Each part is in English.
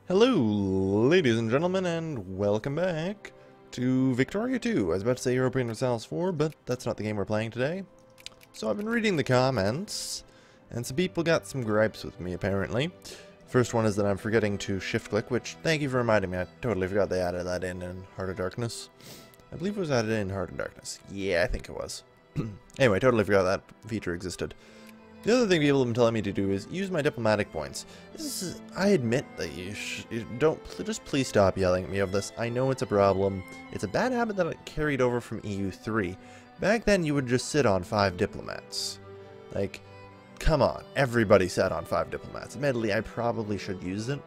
Hello, ladies and gentlemen, and welcome back to Victoria 2. I was about to say European Vassals 4, but that's not the game we're playing today. So I've been reading the comments, and some people got some gripes with me, apparently. First one is that I'm forgetting to shift-click, which, thank you for reminding me. I totally forgot they added that in Heart of Darkness. I believe it was added in Heart of Darkness. Yeah, I think it was. Anyway, totally forgot that feature existed. The other thing people have been telling me to do is use my diplomatic points. I admit that you don't, just please stop yelling at me of this. I know it's a problem. It's a bad habit that I carried over from EU3. Back then you would just sit on 5 diplomats. Like, come on, everybody sat on 5 diplomats. Admittedly, I probably should use it.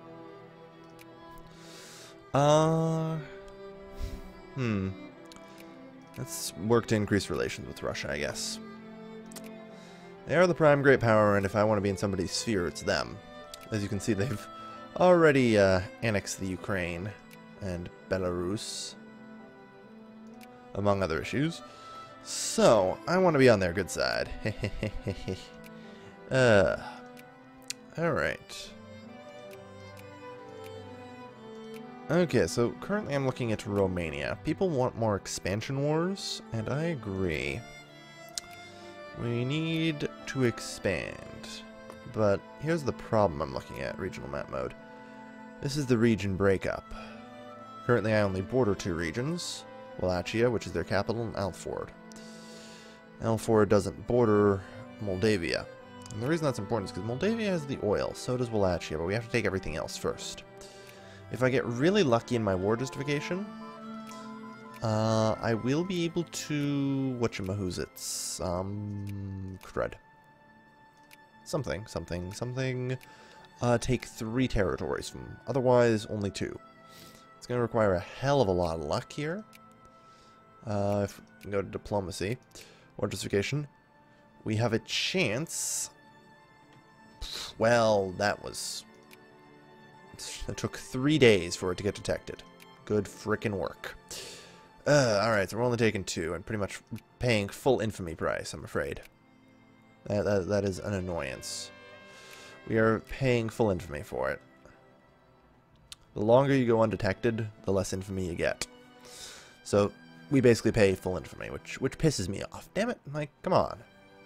Let's work to increase relations with Russia, I guess. They are the prime great power, and if I want to be in somebody's sphere, it's them. As you can see, they've already annexed the Ukraine and Belarus, among other issues. So, I want to be on their good side. Alright. Okay, so currently I'm looking at Romania. People want more expansion wars, and I agree. We need to expand, but here's the problem I'm looking at, regional map mode. This is the region breakup. Currently I only border 2 regions, Wallachia, which is their capital, and Alford. Alford doesn't border Moldavia. And the reason that's important is because Moldavia has the oil, so does Wallachia, but we have to take everything else first. If I get really lucky in my war justification, I will be able to, whatchamahoozits, crud. Something, take 3 territories from, otherwise only 2. It's going to require a hell of a lot of luck here. If we can go to diplomacy, war justification, we have a chance, well, it took 3 days for it to get detected. Good frickin' work. Alright, so we're only taking 2 and pretty much paying full infamy price, I'm afraid. That is an annoyance. We are paying full infamy for it. The longer you go undetected, the less infamy you get. So, we basically pay full infamy, which pisses me off. Damn it, like, come on.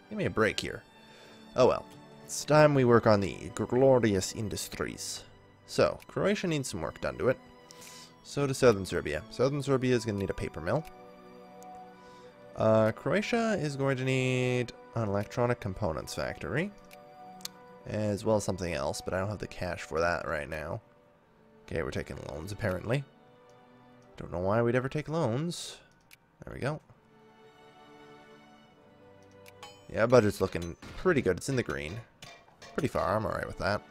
Give me a break here. Oh well. It's time we work on the glorious industries. So, Croatia needs some work done to it. So does Southern Serbia. Southern Serbia is going to need a paper mill. Croatia is going to need an electronic components factory. As well as something else, but I don't have the cash for that right now. Okay, we're taking loans apparently. Don't know why we'd ever take loans. There we go. Yeah, budget's looking pretty good. It's in the green. Pretty far, I'm alright with that.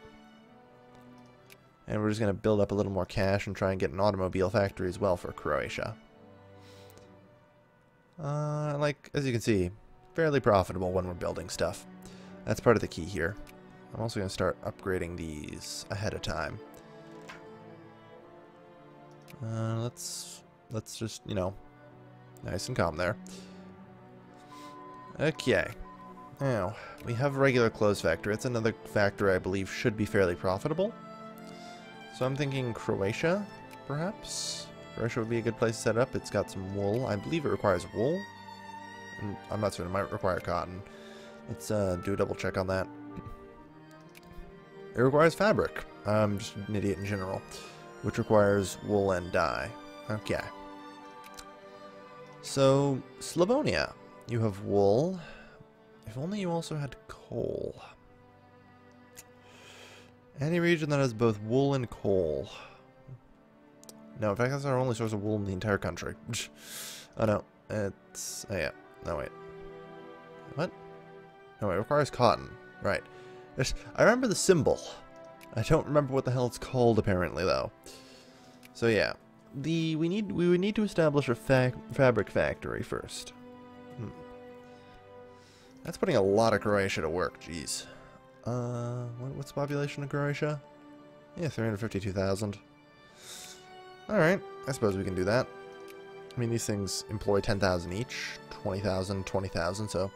And we're just going to build up a little more cash and try and get an automobile factory as well for Croatia. Like, as you can see, fairly profitable when we're building stuff. That's part of the key here. I'm also going to start upgrading these ahead of time. Let's just, you know, nice and calm there. Okay. Now, we have a regular clothes factory. It's another factory I believe should be fairly profitable. So I'm thinking Croatia, perhaps? Croatia would be a good place to set up. It's got some wool. I believe it requires wool. And I'm not certain. It might require cotton. Let's do a double check on that. It requires fabric. I'm just an idiot in general. Which requires wool and dye. Okay. So, Slavonia. You have wool. If only you also had coal. Any region that has both wool and coal. No, in fact, that's our only source of wool in the entire country. Oh, no. It's... Oh, yeah. No, wait. What? No, it requires cotton. Right. I remember the symbol. I don't remember what the hell it's called, apparently, though. So, yeah. We would need to establish a fabric factory first. That's putting a lot of Croatia to work, jeez. What's the population of Croatia? Yeah, 352,000. Alright, I suppose we can do that. I mean, these things employ 10,000 each, 20,000, 20,000, so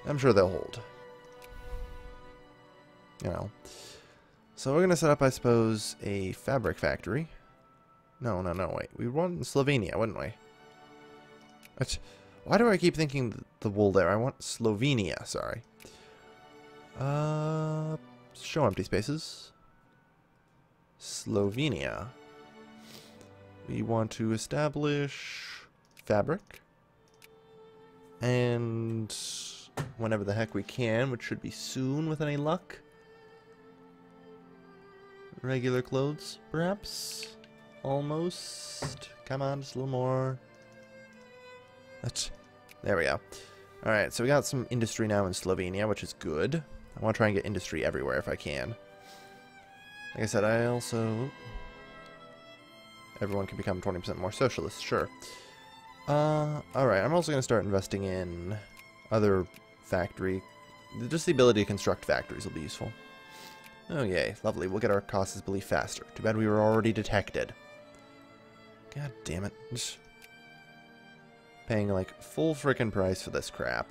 I'm sure they'll hold. You know. So we're going to set up, I suppose, a fabric factory. No, wait. We want in Slovenia, wouldn't we? Why do I keep thinking the wool there? I want Slovenia, sorry. Show empty spaces. Slovenia. We want to establish fabric. And whenever the heck we can, which should be soon with any luck. Regular clothes, perhaps? Almost. Come on, just a little more. There we go. Alright, so we got some industry now in Slovenia, which is good. I want to try and get industry everywhere if I can. Like I said, I also... Everyone can become 20% more socialist, sure. Alright, I'm also going to start investing in other factory... Just the ability to construct factories will be useful. Oh yay, lovely. We'll get our costs as belief faster. Too bad we were already detected. God damn it. Paying like full frickin' price for this crap.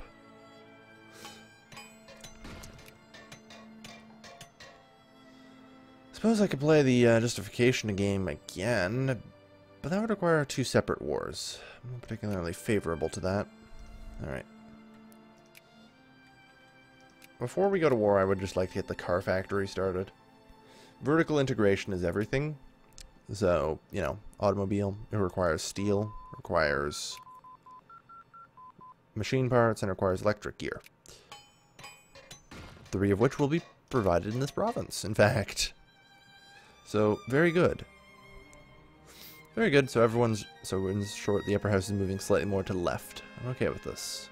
Suppose I could play the justification game again, but that would require 2 separate wars. I'm not particularly favorable to that. Alright. Before we go to war, I would just like to get the car factory started. Vertical integration is everything. So, you know, automobile, it requires steel, requires machine parts, and requires electric gear. 3 of which will be provided in this province, in fact. So, very good. Very good, so in short, the upper house is moving slightly more to the left. I'm okay with this.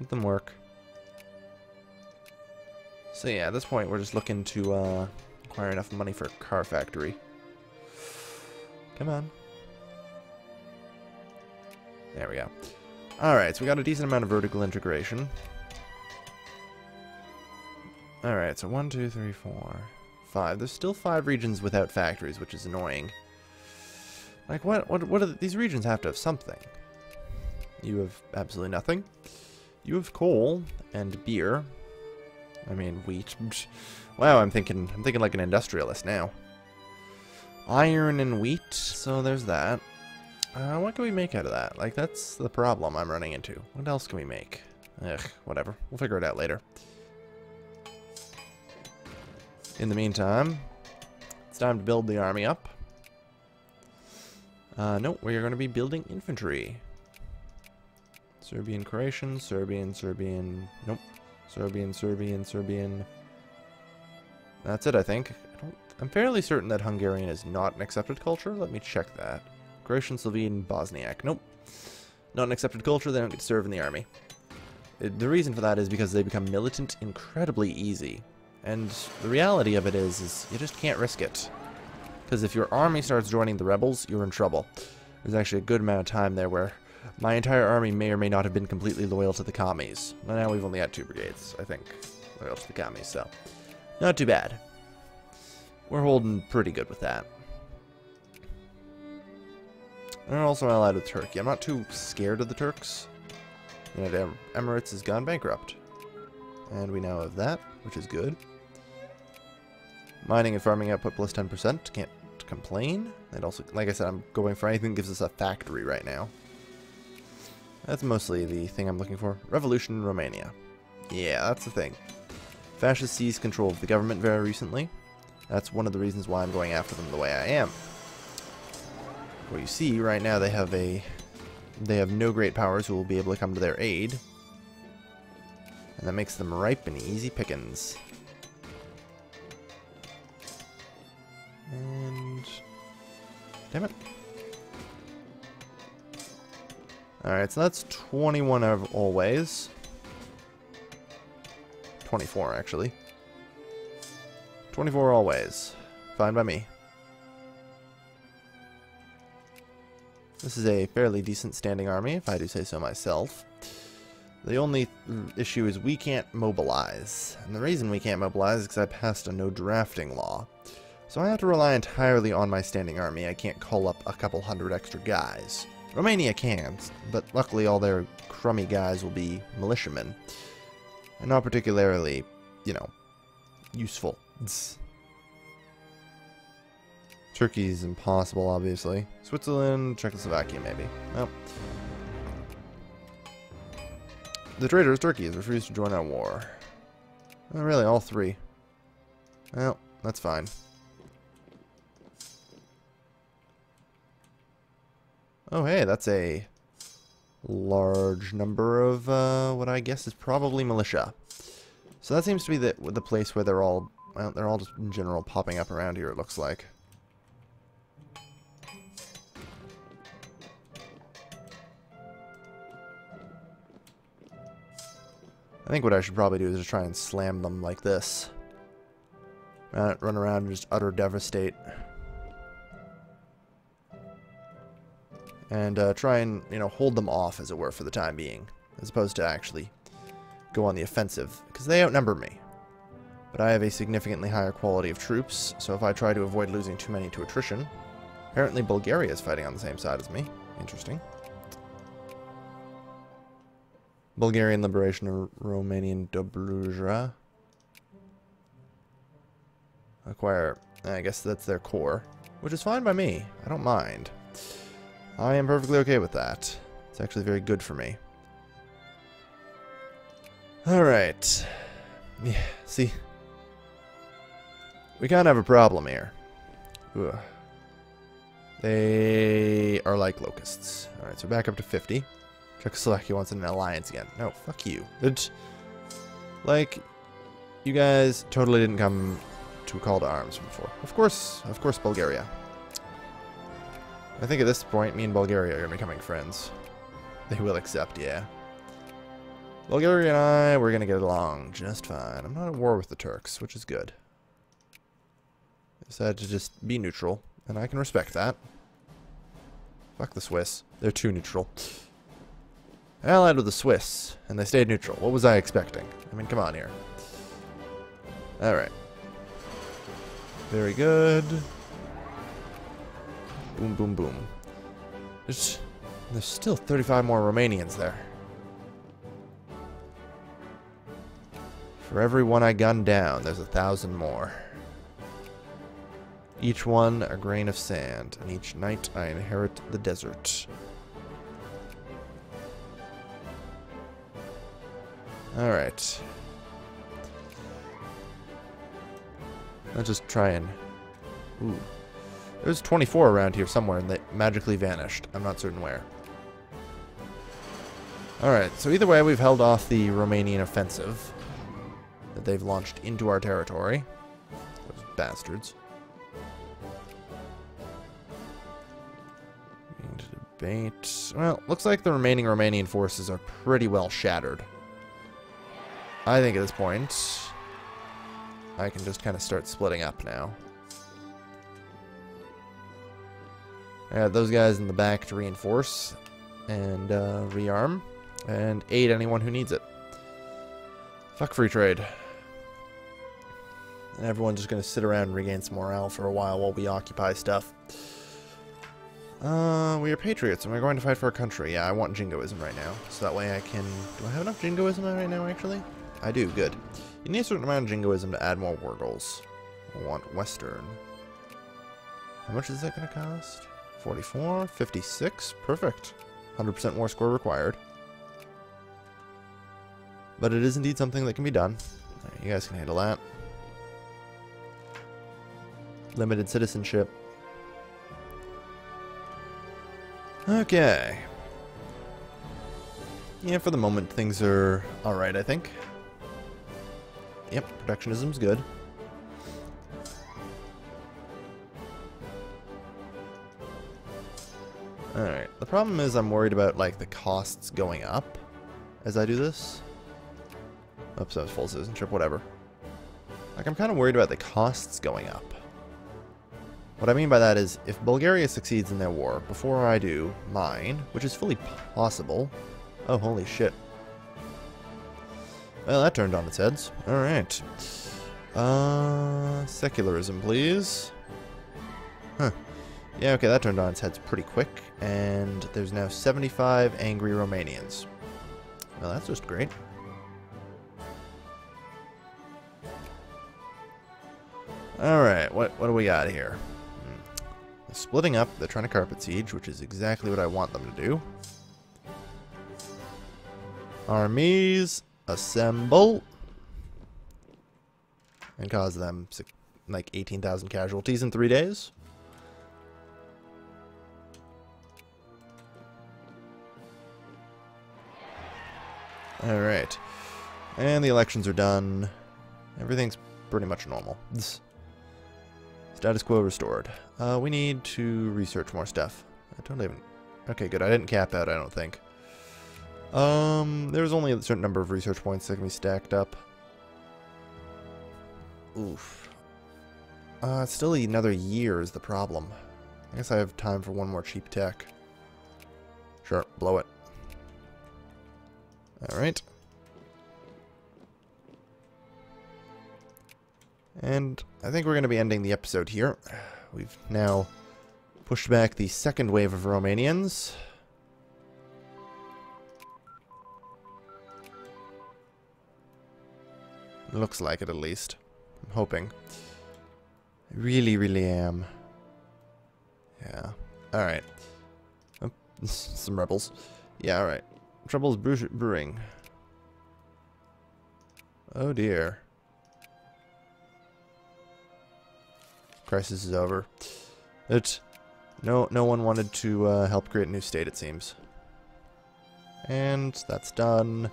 Let them work. So yeah, at this point we're just looking to acquire enough money for a car factory. Come on. There we go. Alright, so we got a decent amount of vertical integration. Alright, so 1, 2, 3, 4, 5. There's still 5 regions without factories, which is annoying. Like, what do these regions have to have something? You have absolutely nothing. You have coal and beer. I mean, wheat. Wow, I'm thinking like an industrialist now. Iron and wheat, so there's that. What can we make out of that? Like, that's the problem I'm running into. What else can we make? Ugh, whatever. We'll figure it out later. In the meantime, it's time to build the army up. No, we're going to be building infantry. Serbian, Croatian, Serbian, nope. Serbian. That's it, I think. I'm fairly certain that Hungarian is not an accepted culture. Let me check that. Croatian, Slovene, Bosniak. Nope. Not an accepted culture. They don't get to serve in the army. The reason for that is because they become militant incredibly easy. And the reality of it is you just can't risk it. Because if your army starts joining the rebels, you're in trouble. There's actually a good amount of time there where my entire army may or may not have been completely loyal to the commies. But now we've only had 2 brigades, I think, loyal to the commies, so not too bad. We're holding pretty good with that. And we're also allied with Turkey. I'm not too scared of the Turks. United Emirates has gone bankrupt. And we now have that, which is good. Mining and farming output plus 10%. Can't complain. And also, like I said, I'm going for anything that gives us a factory right now. That's mostly the thing I'm looking for. Revolution in Romania. Yeah, that's the thing. Fascists seized control of the government very recently. That's one of the reasons why I'm going after them the way I am. Well, you see, right now they have no great powers who will be able to come to their aid. And that makes them ripe and easy pickings. And... damn it. Alright, so that's 21 of always. 24, actually. 24 always. Fine by me. This is a fairly decent standing army, if I do say so myself. The only issue is we can't mobilize. And the reason we can't mobilize is because I passed a no drafting law. So I have to rely entirely on my standing army. I can't call up a couple hundred extra guys. Romania can't, but luckily all their crummy guys will be militiamen. And not particularly, you know, useful. Turkey's impossible, obviously. Switzerland, Czechoslovakia, maybe. Well. The traitorous Turkey has refused to join our war. Oh, really, all three. Well, that's fine. Oh, hey, that's a large number of what I guess is probably militia. So that seems to be the place where they're all, well, they're all just in general popping up around here, it looks like. I think what I should probably do is just try and slam them like this. Run around and just utter devastate. And try and, you know, hold them off, as it were, for the time being. As opposed to actually go on the offensive. Because they outnumber me. But I have a significantly higher quality of troops, so if I try to avoid losing too many to attrition... Apparently Bulgaria is fighting on the same side as me. Interesting. Bulgarian Liberation of Romanian Dobruja. Acquire, I guess that's their core. Which is fine by me. I don't mind. I am perfectly okay with that. It's actually very good for me. Alright. Yeah, see. We kind of have a problem here. Ugh. They are like locusts. Alright, so back up to 50. Czechoslovakia wants an alliance again. No, fuck you. Like, you guys totally didn't come to a call to arms before. Of course, Bulgaria. I think at this point, me and Bulgaria are going to be becoming friends. They will accept, yeah. Bulgaria and I, we're going to get along just fine. I'm not at war with the Turks, which is good. I decided to just be neutral, and I can respect that. Fuck the Swiss. They're too neutral. Allied with the Swiss, and they stayed neutral. What was I expecting? I mean, come on here. Alright. Very good. Boom, boom, boom. There's still 35 more Romanians there. For every one I gunned down, there's 1,000 more. Each one a grain of sand, and each night I inherit the desert. Alright. Let's just try and... Ooh. There's 24 around here somewhere, and they magically vanished. I'm not certain where. Alright, so either way, we've held off the Romanian offensive that they've launched into our territory. Those bastards. Into debate. Well, looks like the remaining Romanian forces are pretty well shattered. I think at this point, I can just kind of start splitting up now. I got those guys in the back to reinforce and rearm and aid anyone who needs it. Fuck free trade. And everyone's just going to sit around and regain some morale for a while we occupy stuff. We are patriots and we're going to fight for our country. Yeah, I want jingoism right now. So that way I can... Do I have enough jingoism right now, actually? I do, good. You need a certain amount of jingoism to add more war goals. I want Western. How much is that going to cost? 44, 56, perfect. 100% more score required. But it is indeed something that can be done. Right, you guys can handle that. Limited citizenship. Okay. Yeah, for the moment things are alright, I think. Yep, protectionism's good. Alright, the problem is I'm worried about, like, the costs going up as I do this. Oops, that was full citizenship, whatever. Like, I'm kind of worried about the costs going up. What I mean by that is, if Bulgaria succeeds in their war before I do mine, which is fully possible... Oh, holy shit. Well, that turned on its heads. Alright. Secularism, please. Huh. Yeah, okay, that turned on its head pretty quick, and there's now 75 angry Romanians. Well, that's just great. Alright, what do we got here? Splitting up, they're trying to carpet siege, which is exactly what I want them to do. Armies, assemble. And cause them like 18,000 casualties in 3 days. Alright. And the elections are done. Everything's pretty much normal. Status quo restored. We need to research more stuff. I don't even... Okay, good. I didn't cap out, I don't think. There's only a certain number of research points that can be stacked up. Oof. It's still another year is the problem. I guess I have time for one more cheap tech. Sure, blow it. Alright. And I think we're going to be ending the episode here. We've now pushed back the second wave of Romanians. Looks like it, at least. I'm hoping. I really, really am. Yeah. Alright. Oh, some rebels. Yeah, alright. Trouble's brewing. Oh dear. Crisis is over. No one wanted to help create a new state, it seems. And that's done.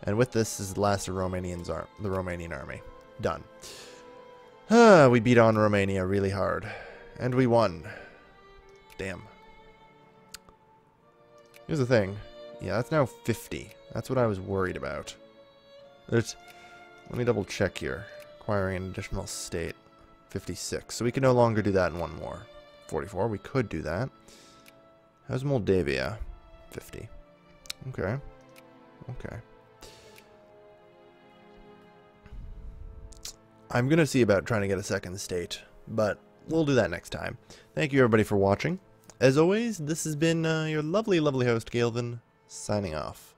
And with this is the last of the Romanian army. Done. We beat on Romania really hard. And we won. Damn. Here's the thing. Yeah, that's now 50. That's what I was worried about. Let me double check here. Acquiring an additional state. 56. So we can no longer do that in one more. 44. We could do that. How's Moldavia? 50. Okay. Okay. I'm going to see about trying to get a second state, but we'll do that next time. Thank you everybody for watching. As always, this has been your lovely, lovely host, Galvin, signing off.